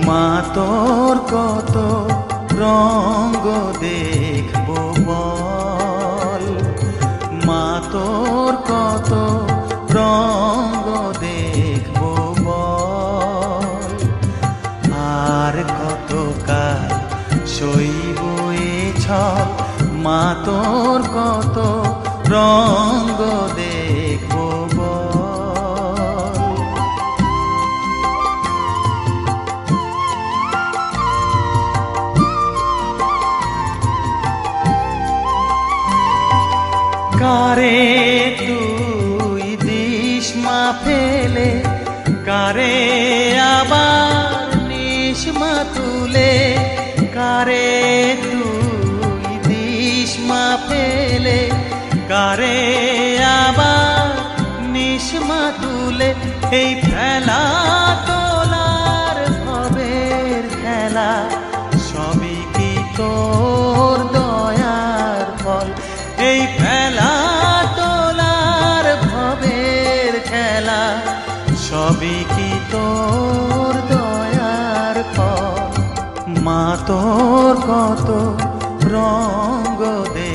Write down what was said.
মা তোর কত রঙ্গ দেখবো বল, মা তোর কত রঙ্গ দেখবো বল, আর কত কাল সইব এ ছল, মা তোর কত রঙ্গ দেখবো বল। কারে তুই দিস মা ফেলে, কারে আবার নিস মা তুলে, কারে তুই দিস মা ফেলে, কারে আবার নিস মা তুলে, এই ফেলা তোলার ভবের খেলা সবই কি তোর দয়ার ফল, এই ফেলা তোলার ভবের খেলা সবই কি তোর দয়ার ফল, মা তোর কত রঙ্গ দে